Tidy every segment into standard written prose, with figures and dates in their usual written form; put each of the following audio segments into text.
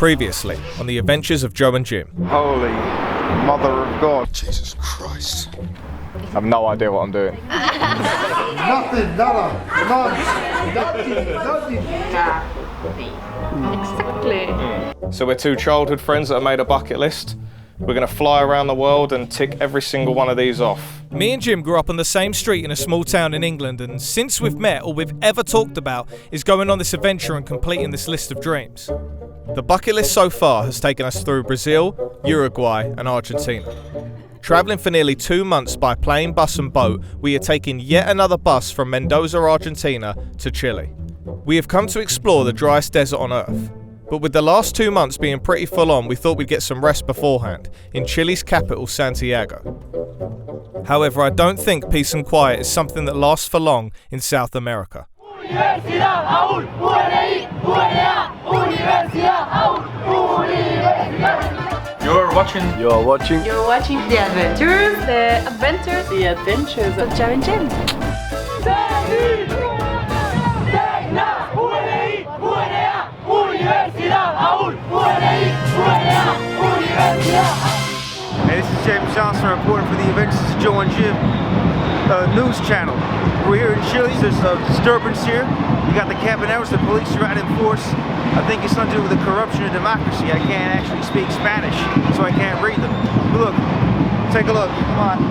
Previously, on the adventures of Joe and Jim. Holy mother of God. Jesus Christ. I have no idea what I'm doing. Nothing, nada, nothing. Exactly. So we're two childhood friends that have made a bucket list. We're going to fly around the world and tick every single one of these off. Me and Jim grew up on the same street in a small town in England, and since we've met, all we've ever talked about is going on this adventure and completing this list of dreams. The bucket list so far has taken us through Brazil, Uruguay and Argentina. Travelling for nearly 2 months by plane, bus and boat, we are taking yet another bus from Mendoza, Argentina to Chile. We have come to explore the driest desert on Earth. But with the last 2 months being pretty full on, we thought we'd get some rest beforehand, in Chile's capital, Santiago. However, I don't think peace and quiet is something that lasts for long in South America. You're watching The adventures of Joe and Jim. Hey, this is James Johnson reporting for the Adventures of Joe and Jim news channel. We're here in Chile. There's a disturbance here. You got the cabineros, the police are out in force. I think it's something to do with the corruption of democracy. I can't actually speak Spanish, so I can't read them. But look, take a look. Come on.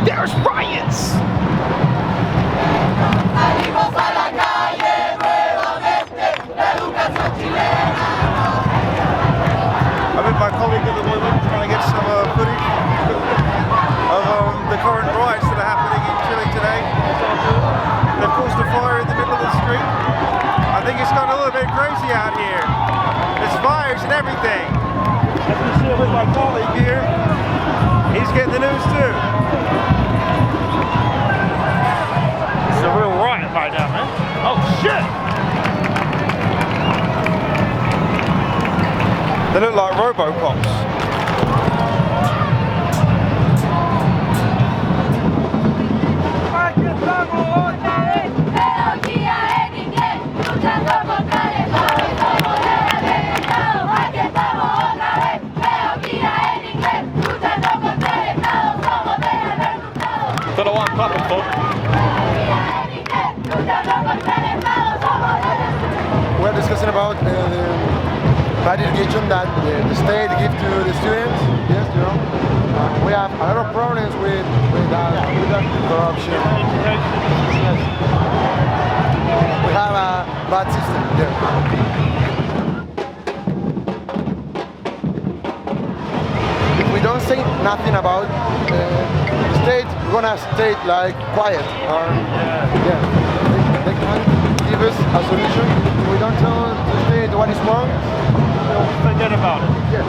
There's riots! I'm with my colleague at the moment trying to get some footage of the current riots that are happening in Chile today. They've caused a fire in the middle of the street. I think it's gone a little bit crazy out here. There's fires and everything. As you see with my colleague here, he's getting the news too. It's a real riot right now, man. Oh shit! They look like Robocops. Don't know what I'm clapping for. We're discussing about the bad education that the state gives to the students. Yes, you know. We have a lot of problems with that corruption. We have a bad system there. If we don't say nothing about the state, we're gonna stay like quiet. Or, they can't give us a solution. If we don't tell the state what is wrong, Forget about it. yeah.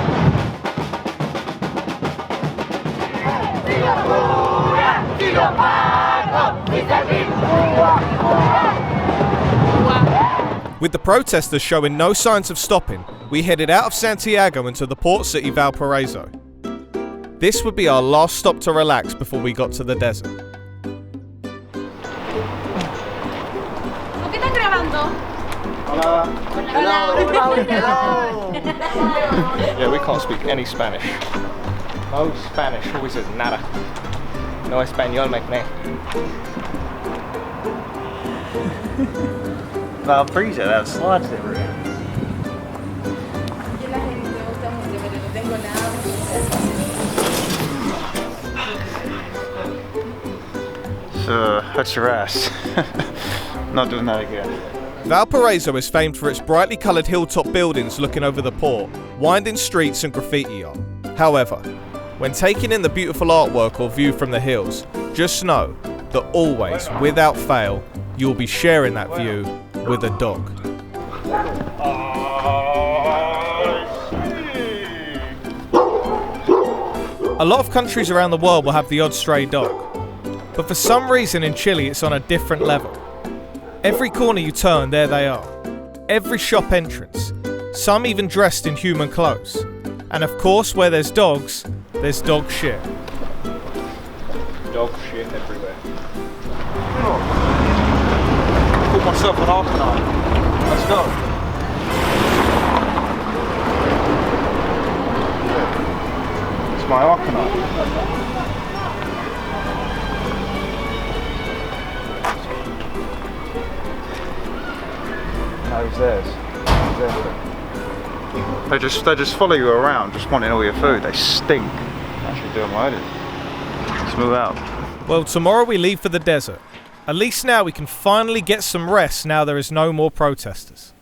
With the protesters showing no signs of stopping, we headed out of Santiago into the port city Valparaiso. This would be our last stop to relax before we got to the desert. ¿Por qué estás grabando? Yeah, we can't speak any Spanish. No Spanish. Always says nada. No español, mate. Valparaiso, that slides everywhere. So, that's your ass. Not doing that again. Valparaiso is famed for its brightly coloured hilltop buildings looking over the port, winding streets and graffiti art. However, when taking in the beautiful artwork or view from the hills, just know that always, without fail, you'll be sharing that view with a dog. A lot of countries around the world will have the odd stray dog, but for some reason in Chile it's on a different level. Every corner you turn, there they are. Every shop entrance, some even dressed in human clothes. And of course, where there's dogs, there's dog shit. Dog shit everywhere. Put myself an arcanine. Let's go. coconut. No, he's theirs. He's theirs. They just follow you around, just wanting all your food. They stink. Actually doing my edit. Let's move out. Well, tomorrow we leave for the desert. At least now we can finally get some rest now there is no more protesters.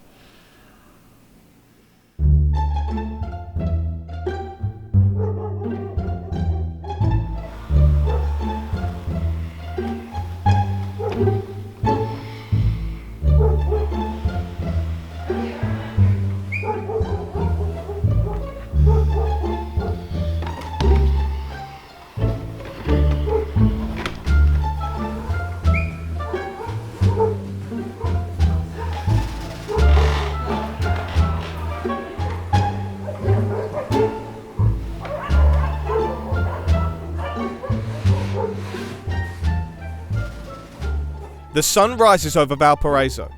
The sun rises over Valparaiso.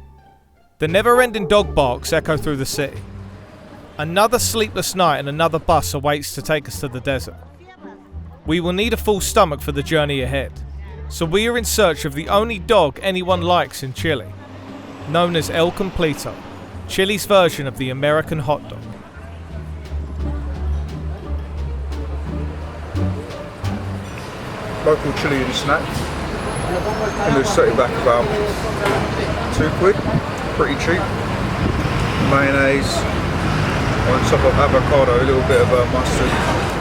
The never-ending dog barks echo through the city. Another sleepless night and another bus awaits to take us to the desert. We will need a full stomach for the journey ahead, so we are in search of the only dog anyone likes in Chile, known as El Completo, Chile's version of the American hot dog. Local Chilean snack. And they'll set it back about £2, pretty cheap. Mayonnaise on top of avocado, a little bit of mustard.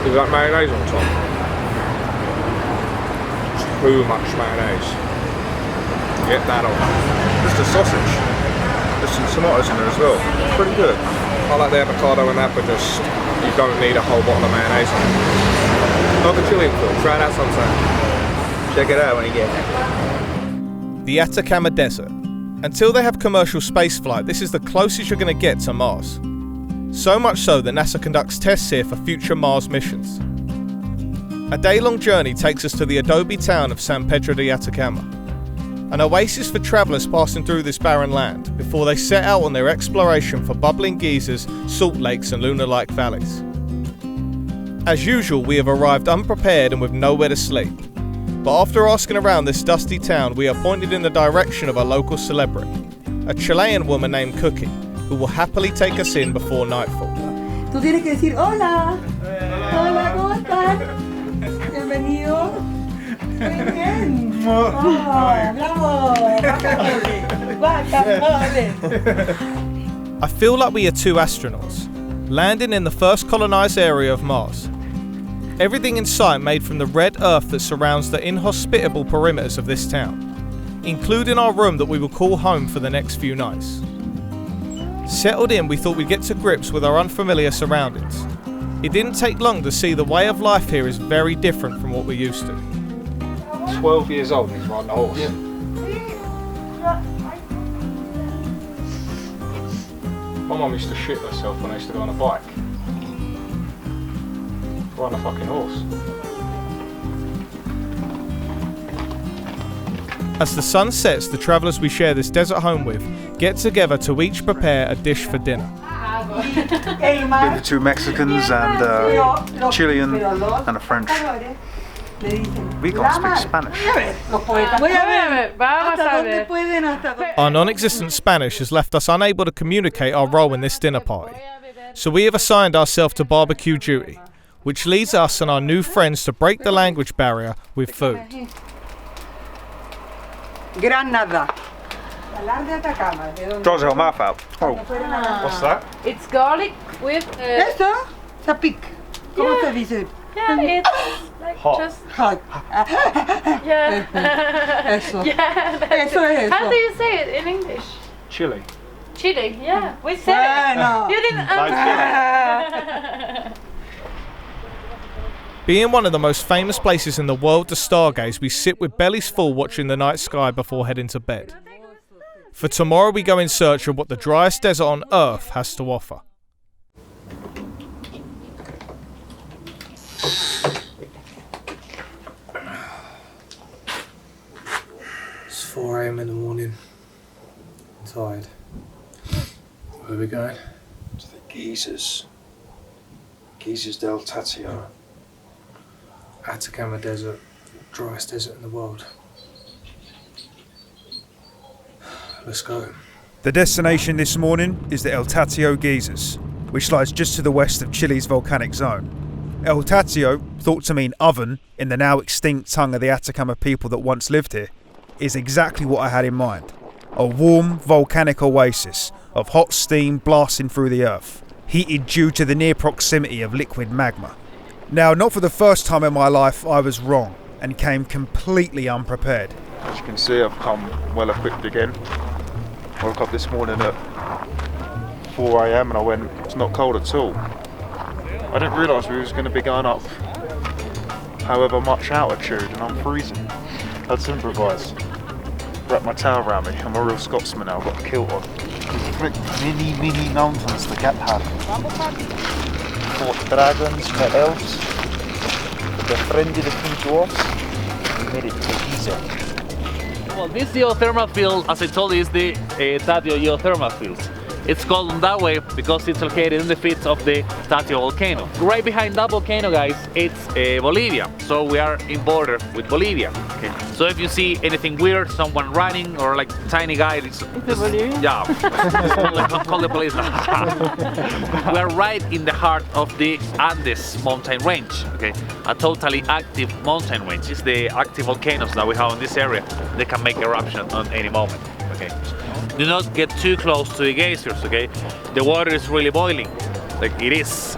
Is that mayonnaise on top? Too much mayonnaise. Get that on. Just a sausage. There's some tomatoes in there as well. Pretty good. I like the avocado and that, but just you don't need a whole bottle of mayonnaise on it. Like a Chilean food. Try it out sometime. Check it out when you get it. The Atacama Desert. Until they have commercial spaceflight, this is the closest you're going to get to Mars. So much so that NASA conducts tests here for future Mars missions. A day-long journey takes us to the adobe town of San Pedro de Atacama, an oasis for travellers passing through this barren land before they set out on their exploration for bubbling geysers, salt lakes and lunar-like valleys. As usual, we have arrived unprepared and with nowhere to sleep. But after asking around this dusty town, we are pointed in the direction of a local celebrity, a Chilean woman named Cookie, who will happily take us in before nightfall. Tú tienes que decir hola. Hola, ¿cómo están? Bienvenido. Muy bien. Bravo. I feel like we are two astronauts, landing in the first colonised area of Mars. Everything in sight made from the red earth that surrounds the inhospitable perimeters of this town, including our room that we will call home for the next few nights. Settled in, we thought we'd get to grips with our unfamiliar surroundings. It didn't take long to see the way of life here is very different from what we're used to. 12 years old and he's riding a horse. Yeah. My mum used to shit herself when I used to go on a bike. Ride a fucking horse. As the sun sets, the travellers we share this desert home with get together to each prepare a dish for dinner. The two Mexicans and a Chilean and a French. We can't speak Spanish. Our non-existent Spanish has left us unable to communicate our role in this dinner party, so we have assigned ourselves to barbecue duty, which leads us and our new friends to break the language barrier with food. Granada. Draws her mouth out. Oh. What's that? It's garlic with. Eso, sapik. ¿Cómo se dice? Yeah, it's like Hot. just. Hot. Yeah. Eso. Yeah. Eso es How eso. do you say it in English? Chili. Chile. Yeah, we said Bueno. it. You didn't understand. Being one of the most famous places in the world to stargaze, we sit with bellies full watching the night sky before heading to bed. For tomorrow we go in search of what the driest desert on Earth has to offer. It's 4 AM in the morning. I'm tired. Where are we going? To the geysers. Geysers del Tatio. Atacama Desert, driest desert in the world. Let's go. The destination this morning is the El Tatio geysers, which lies just to the west of Chile's volcanic zone. El Tatio, thought to mean oven in the now extinct tongue of the Atacama people that once lived here, is exactly what I had in mind. A warm volcanic oasis of hot steam blasting through the earth, heated due to the near proximity of liquid magma. Now, not for the first time in my life I was wrong and came completely unprepared. As you can see, I've come well equipped again. Woke up this morning at 4 AM and I went, it's not cold at all. I didn't realise we was going to be going up however much altitude and I'm freezing. Had to improvise. Wrap my towel around me. I'm a real Scotsman now, I've got a kilt on. Mini mountains to get had. Fought dragons, met elves, befriended a few dwarfs, and made it to Giza. Well, this geothermal field, as I told you, is the Tatio geothermal field. It's called that way because it's located in the feet of the Tatio volcano. Right behind that volcano, guys, it's Bolivia. So we are in border with Bolivia. Okay. So if you see anything weird, someone running or like tiny guy, it's Bolivia? Yeah, call the police. We are right in the heart of the Andes mountain range. Okay, a totally active mountain range. It's the active volcanoes that we have in this area. They can make eruption on any moment. Okay. Do not get too close to the geysers, okay? The water is really boiling, like it is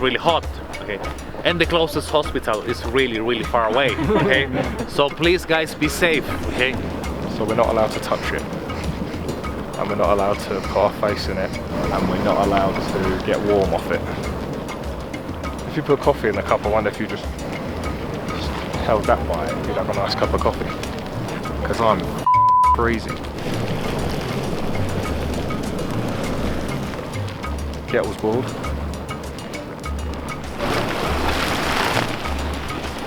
really hot, okay? And the closest hospital is really, really far away, okay? So please, guys, be safe, okay? So we're not allowed to touch it, and we're not allowed to put our face in it, and we're not allowed to get warm off it. If you put coffee in a cup, I wonder if you just held that by it, you'd have a nice cup of coffee. Because I'm freezing. Kettle's boiled.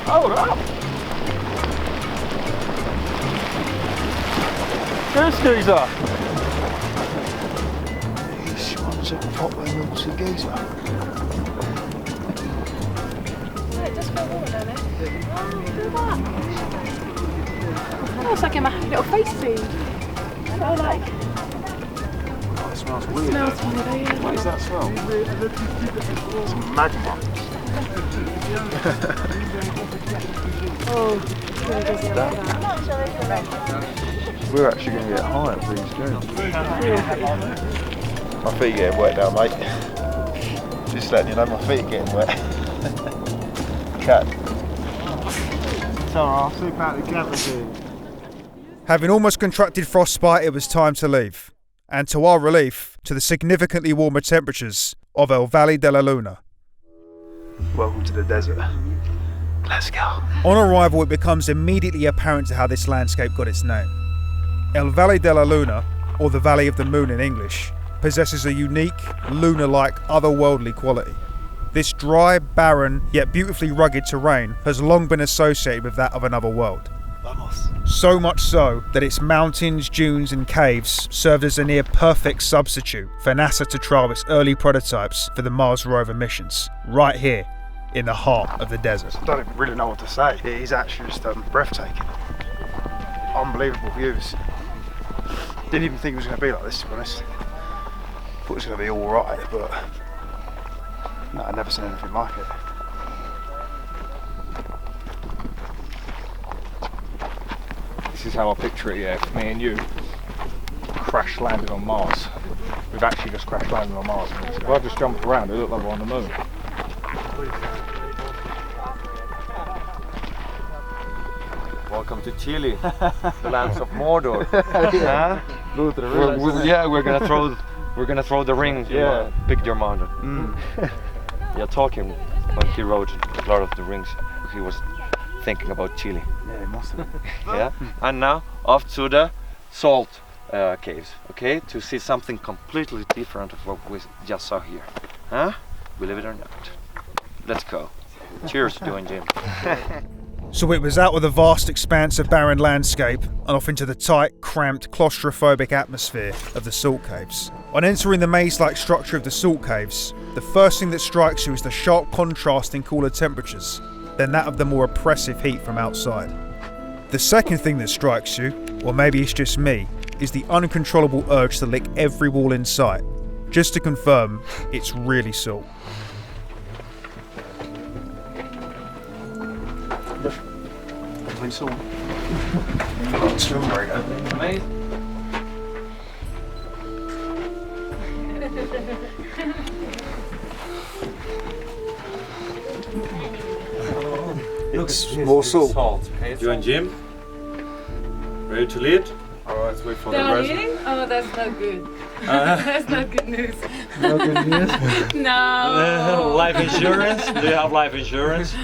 Hold up! This geezer! This one's a proper naughty geezer. It does feel warm, doesn't it? Oh, look at that. Oh, it's like in my little face food. I feel like. Oh, it smells weird. Smells funny, yeah. What is that smell? It's magma. Oh, really does look like that. We're actually going to get high at these dunes. My feet are getting wet now, mate. Just letting you know, my feet are getting wet. Cat. It's alright, I'll sleep out the camera too. Having almost contracted frostbite, it was time to leave. And to our relief, to the significantly warmer temperatures of El Valle de la Luna. Welcome to the desert. Let's go. On arrival, it becomes immediately apparent to how this landscape got its name. El Valle de la Luna, or the Valley of the Moon in English, possesses a unique, lunar-like, otherworldly quality. This dry, barren, yet beautifully rugged terrain has long been associated with that of another world. Vamos. So much so that its mountains, dunes and caves served as a near perfect substitute for NASA to trial its early prototypes for the Mars rover missions, right here in the heart of the desert. I don't really know what to say. It is actually just breathtaking. Unbelievable views. Didn't even think it was going to be like this, to be honest. Thought it was going to be alright, but no, I've never seen anything like it. This is how I picture it, yeah. Me and you crash landed on Mars. We've actually just crash landed on Mars. If I just jumped around, it looked like we're on the moon. Welcome to Chile, the lands of Mordor. Yeah. We're gonna throw the ring. Yeah. Pick your mountain. Yeah, talking when he wrote Lord of the Rings, he was thinking about Chile. Yeah, it must have been. Yeah. And now off to the salt caves. Okay, to see something completely different of what we just saw here. Huh? Believe it or not. Let's go. Cheers, doing Jim. So it was out of the vast expanse of barren landscape and off into the tight, cramped, claustrophobic atmosphere of the salt caves. On entering the maze-like structure of the salt caves, the first thing that strikes you is the sharp contrast in cooler temperatures than that of the more oppressive heat from outside. The second thing that strikes you, or maybe it's just me, is the uncontrollable urge to lick every wall in sight. Just to confirm, it's really salt. It's more salt. You and Jim? Ready to lead? Alright, let's wait for They the are rest. eating? Oh, that's not good. That's not good news. No good news. No. Life insurance? Do you have life insurance?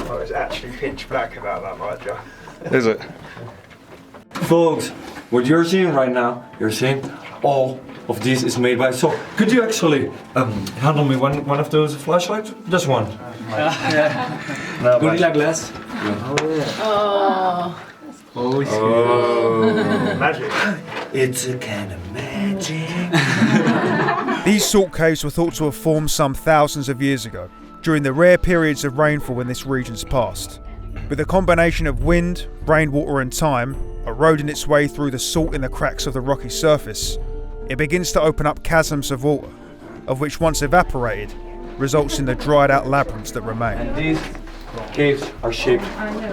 Oh, it's actually pitch black about that, right, Joe? Is it? Folks, what you're seeing right now, you're seeing all of this is made by salt. Could you actually handle me one of those flashlights? Just one. No, gorilla glass. Oh. Magic. It's a kind of magic. These salt caves were thought to have formed some thousands of years ago, during the rare periods of rainfall in this region's past. With a combination of wind, rainwater and time eroding its way through the salt in the cracks of the rocky surface, it begins to open up chasms of water, of which once evaporated, results in the dried out labyrinths that remain. And these caves are shaped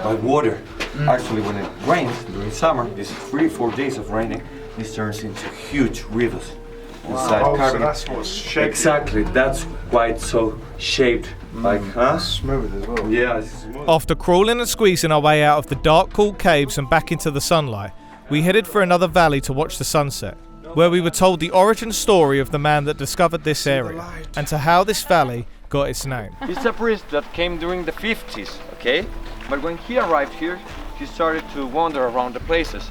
by water. Actually, when it rains during summer, these 3 or 4 days of raining, this turns into huge rivers inside Oh, so carving. that's what's shaped. Exactly, that's why it's so shaped like, huh? Smooth as well. Yeah, it's smooth. After crawling and squeezing our way out of the dark, cool caves and back into the sunlight, we headed for another valley to watch the sunset, where we were told the origin story of the man that discovered this area and to how this valley got its name. He's a priest that came during the 50s, okay? But when he arrived here, he started to wander around the places.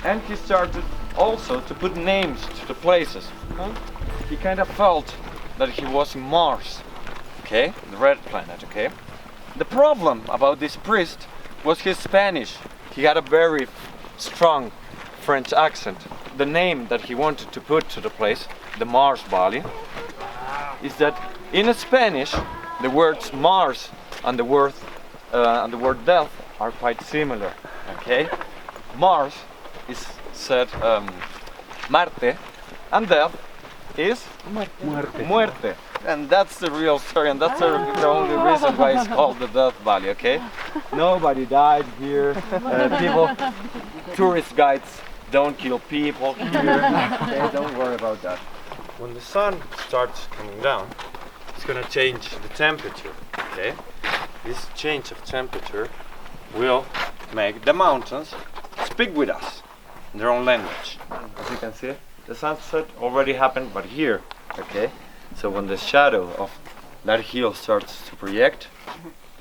And he started also to put names to the places. He kind of felt that he was in Mars, okay? The red planet, okay? The problem about this priest was his Spanish. He had a very strong French accent. The name that he wanted to put to the place, the Mars Valley, is that in Spanish, the words Mars and the word death are quite similar. Okay, Mars is said Marte, and death is Muerte. And that's the real story, and that's the only reason why it's called the Death Valley. Okay, nobody died here. Tourist guides don't kill people here. Okay, don't worry about that. When the sun starts coming down, it's gonna change the temperature. Okay, this change of temperature will make the mountains speak with us in their own language. As you can see, the sunset already happened, but here, okay? So when the shadow of that hill starts to project,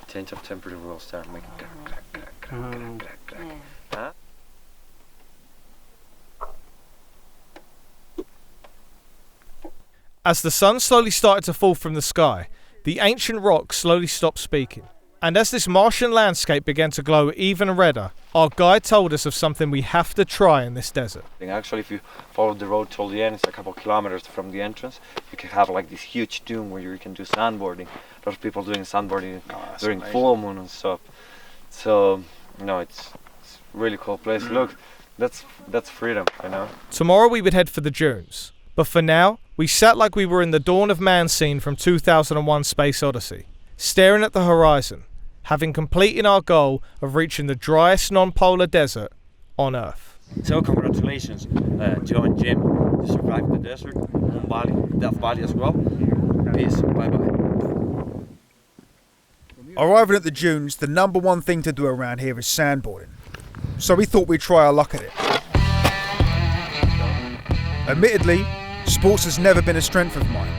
change of temperature will start making crack, crack, crack, crack, crack, crack, crack. Huh? As the sun slowly started to fall from the sky, the ancient rock slowly stopped speaking. And as this Martian landscape began to glow even redder, our guide told us of something we have to try in this desert. Actually, if you follow the road till the end, it's a couple kilometers from the entrance. You can have like this huge dune where you can do sandboarding. A lot of people doing sandboarding during full moon and stuff. So, no, it's a really cool place. Look, that's freedom, you know. Tomorrow we would head for the dunes. But for now, we sat like we were in the Dawn of Man scene from 2001 Space Odyssey, staring at the horizon, having completed our goal of reaching the driest non-polar desert on Earth. So congratulations, Joe and Jim, to survive the desert, Death Valley as well. Peace, bye-bye. Arriving at the dunes, the number one thing to do around here is sandboarding. So we thought we'd try our luck at it. Admittedly, sports has never been a strength of mine,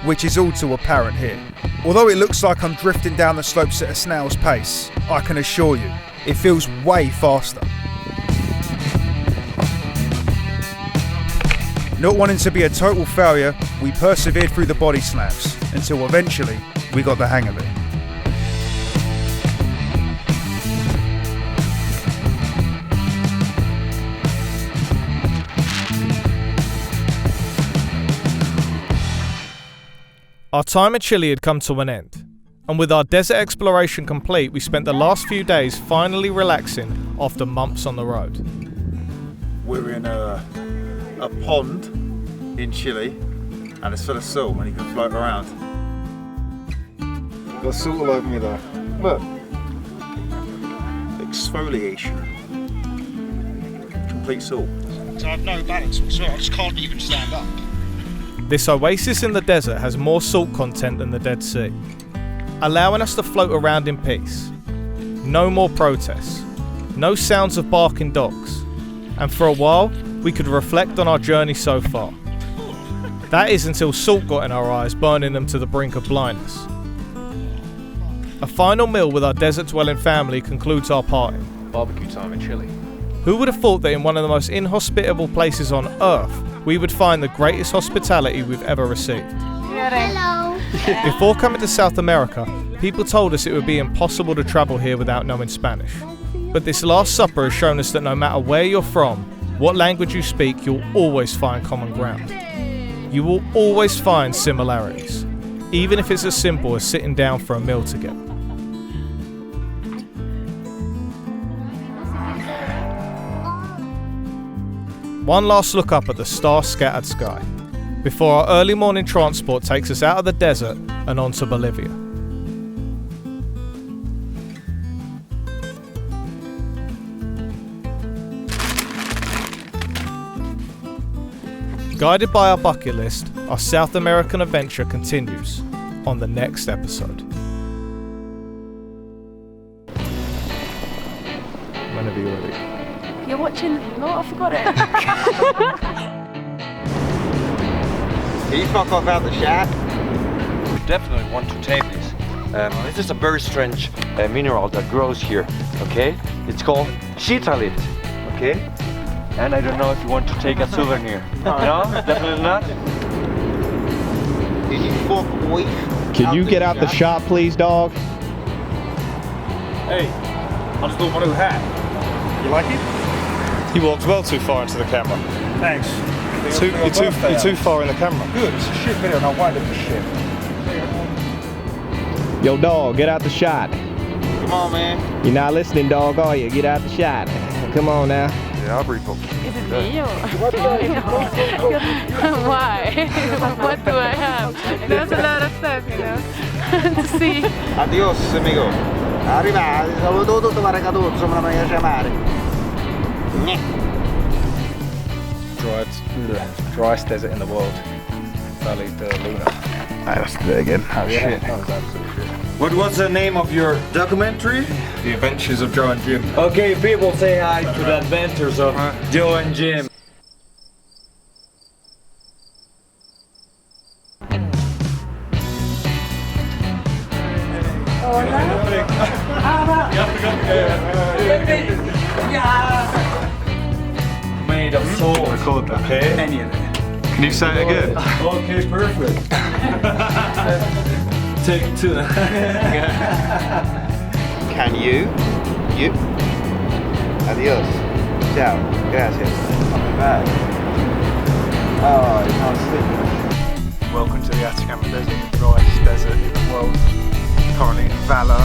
which is all too apparent here. Although it looks like I'm drifting down the slopes at a snail's pace, I can assure you, it feels way faster. Not wanting to be a total failure, we persevered through the body slams until eventually we got the hang of it. Our time in Chile had come to an end, And with our desert exploration complete, we spent the last few days finally relaxing after months on the road. We're in a pond in Chile, and it's full of salt and you can float around. Got salt all over me though. Look. Exfoliation. Complete salt. So I have no balance whatsoever, I just can't even stand up. This oasis in the desert has more salt content than the Dead Sea, allowing us to float around in peace. No more protests, no sounds of barking dogs, and for a while we could reflect on our journey so far. That is until salt got in our eyes, burning them to the brink of blindness. A final meal with our desert-dwelling family concludes our party. Barbecue time in Chile. Who would have thought that in one of the most inhospitable places on earth, we would find the greatest hospitality we've ever received? Hello. Before coming to South America, people told us it would be impossible to travel here without knowing Spanish. But this Last Supper has shown us that no matter where you're from, what language you speak, you'll always find common ground. You will always find similarities, even if it's as simple as sitting down for a meal together. One last look up at the star-scattered sky, before our early morning transport takes us out of the desert and onto Bolivia. Guided by our bucket list, our South American adventure continues on the next episode. Whenever you're ready. You're watching. No, I forgot it. Can you fuck off out the shot? Definitely want to taste this. This is a very strange mineral that grows here, okay? It's called chitalit, okay? And I don't know if you want to take a souvenir. No, definitely not. Did you fuck away? Can you get out the shot, please, dog? Hey, I just bought my new hat. You like it? He walks well too far into the camera. Thanks. You're too far in the camera. Good, it's a shit video and I wind up the shit. Yo, dog, get out the shot. Come on, man. You're not listening, dog, are you? Get out the shot. Come on now. Yeah, I'll brief them. Is it me or? Why? What do I have? There's a lot of stuff, you know, to see. Adios, amigo. Arriva, saluto tutto Maracatuzzo, me la voglio chiamare. Driest desert in the world. Valley de Luna. Alright, let's do it again. Oh shit. That was absolute shit. What's the name of your documentary? The Adventures of Joe and Jim. Okay, people, say hi to the adventures of Joe and Jim. Made of salt. Record that. Okay. Can you say it again? Okay, perfect. Take two. Can you? Adios. Ciao. Gracias. I'll be back. Oh, you can't sleep. Welcome to the Atacama Desert, the driest desert in the world. Currently in Valor.